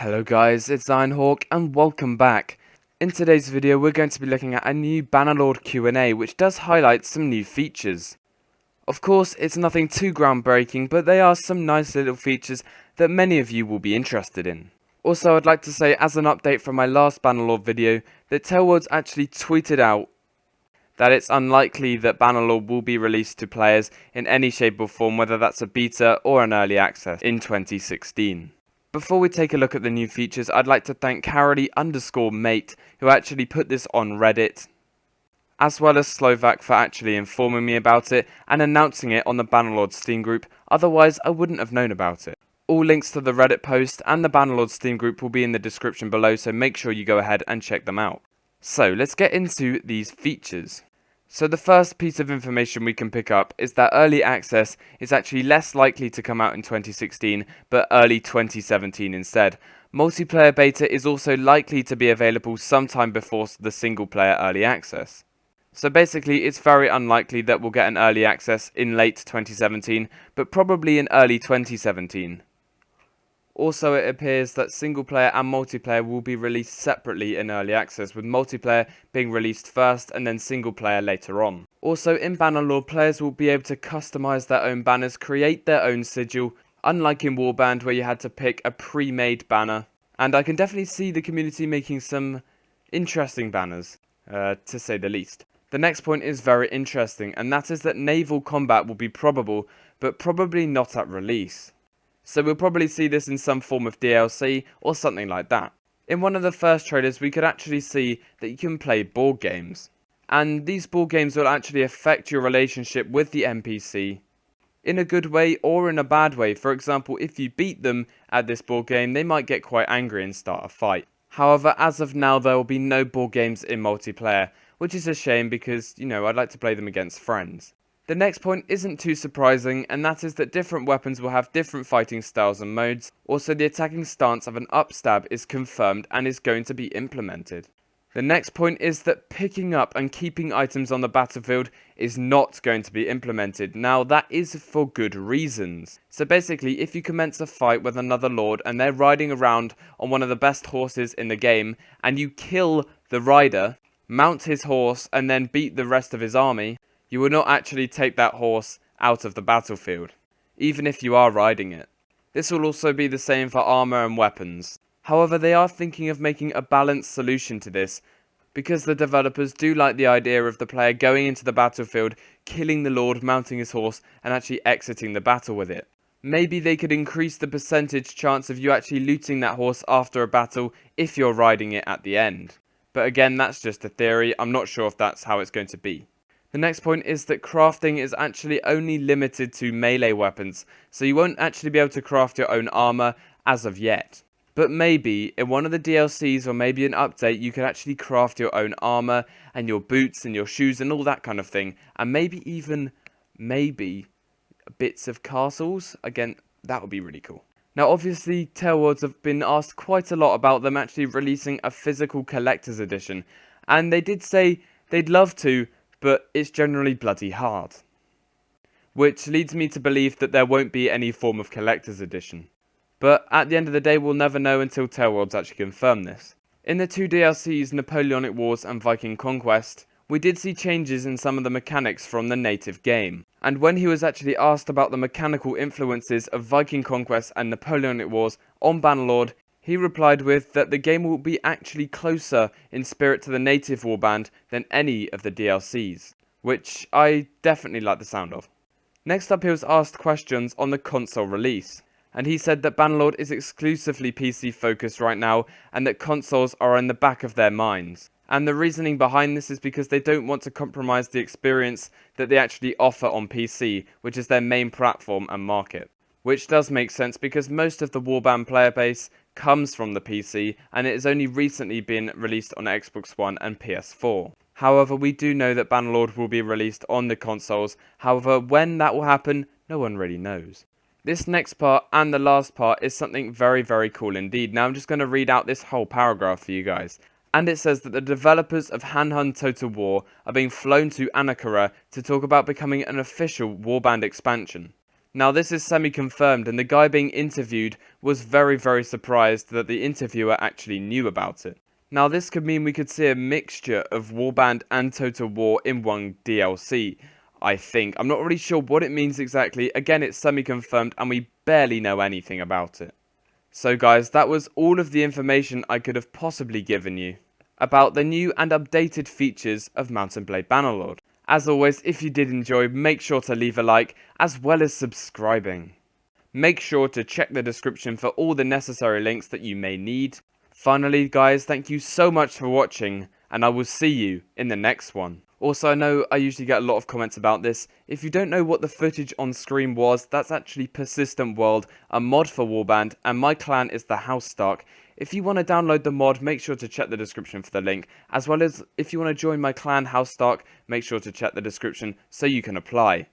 Hello guys, it's Ironhawk and welcome back. In today's video we're going to be looking at a new Bannerlord Q&A which does highlight some new features. Of course it's nothing too groundbreaking, but they are some nice little features that many of you will be interested in. Also I'd like to say, as an update from my last Bannerlord video, that Taleworlds actually tweeted out that it's unlikely that Bannerlord will be released to players in any shape or form, whether that's a beta or an early access, in 2016. Before we take a look at the new features, I'd like to thank Caroli_mate, who actually put this on Reddit, as well as Slovak for actually informing me about it and announcing it on the Bannerlord Steam group, otherwise I wouldn't have known about it. All links to the Reddit post and the Bannerlord Steam group will be in the description below, so make sure you go ahead and check them out. So let's get into these features. So the first piece of information we can pick up is that early access is actually less likely to come out in 2016, but early 2017 instead. Multiplayer beta is also likely to be available sometime before the single player early access. So basically it's very unlikely that we'll get an early access in late 2017, but probably in early 2017. Also, it appears that single player and multiplayer will be released separately in early access, with multiplayer being released first and then single player later on. Also, in Bannerlord, players will be able to customize their own banners, create their own sigil, unlike in Warband where you had to pick a pre-made banner. And I can definitely see the community making some interesting banners, to say the least. The next point is very interesting, and that is that naval combat will be probable, but probably not at release. So we'll probably see this in some form of DLC or something like that. In one of the first trailers we could actually see that you can play board games. And these board games will actually affect your relationship with the NPC in a good way or in a bad way. For example, if you beat them at this board game, they might get quite angry and start a fight. However, as of now there will be no board games in multiplayer, which is a shame because, I'd like to play them against friends. The next point isn't too surprising, and that is that different weapons will have different fighting styles and modes. Also, the attacking stance of an upstab is confirmed and is going to be implemented. The next point is that picking up and keeping items on the battlefield is not going to be implemented. Now, that is for good reasons. So basically, if you commence a fight with another lord and they're riding around on one of the best horses in the game, and you kill the rider, mount his horse, and then beat the rest of his army, you will not actually take that horse out of the battlefield, even if you are riding it. This will also be the same for armor and weapons. However, they are thinking of making a balanced solution to this, because the developers do like the idea of the player going into the battlefield, killing the lord, mounting his horse, and actually exiting the battle with it. Maybe they could increase the percentage chance of you actually looting that horse after a battle if you're riding it at the end. But again, that's just a theory. I'm not sure if that's how it's going to be. The next point is that crafting is actually only limited to melee weapons, so you won't actually be able to craft your own armor as of yet. But maybe in one of the DLCs or maybe an update you can actually craft your own armor and your boots and your shoes and all that kind of thing, and maybe even bits of castles. Again, that would be really cool. Now obviously Taleworlds have been asked quite a lot about them actually releasing a physical collector's edition, and they did say they'd love to, but it's generally bloody hard. Which leads me to believe that there won't be any form of collector's edition. But at the end of the day, we'll never know until Taleworlds actually confirm this. In the two DLCs, Napoleonic Wars and Viking Conquest, we did see changes in some of the mechanics from the native game. And when he was actually asked about the mechanical influences of Viking Conquest and Napoleonic Wars on Bannerlord, he replied with that the game will be actually closer in spirit to the native Warband than any of the DLCs, which I definitely like the sound of. Next up, he was asked questions on the console release, and he said that Bannerlord is exclusively PC focused right now and that consoles are in the back of their minds. And the reasoning behind this is because they don't want to compromise the experience that they actually offer on PC, which is their main platform and market. Which does make sense because most of the Warband player base comes from the PC, and it has only recently been released on Xbox One and PS4. However, we do know that Bannerlord will be released on the consoles. However, when that will happen, no one really knows. This next part and the last part is something very, very cool indeed. Now I'm just going to read out this whole paragraph for you guys. And it says that the developers of Han Total War are being flown to Ankara to talk about becoming an official Warband expansion. Now this is semi-confirmed, and the guy being interviewed was very surprised that the interviewer actually knew about it. Now this could mean we could see a mixture of Warband and Total War in one DLC, I think. I'm not really sure what it means exactly. Again, it's semi-confirmed and we barely know anything about it. So guys, that was all of the information I could have possibly given you about the new and updated features of Mount and Blade Bannerlord. As always, if you did enjoy, make sure to leave a like, as well as subscribing. Make sure to check the description for all the necessary links that you may need. Finally guys, thank you so much for watching, and I will see you in the next one. Also, I know I usually get a lot of comments about this. If you don't know what the footage on screen was, that's actually Persistent World, a mod for Warband, and my clan is the House Stark. If you want to download the mod, make sure to check the description for the link, as well as if you want to join my clan House Stark, make sure to check the description so you can apply.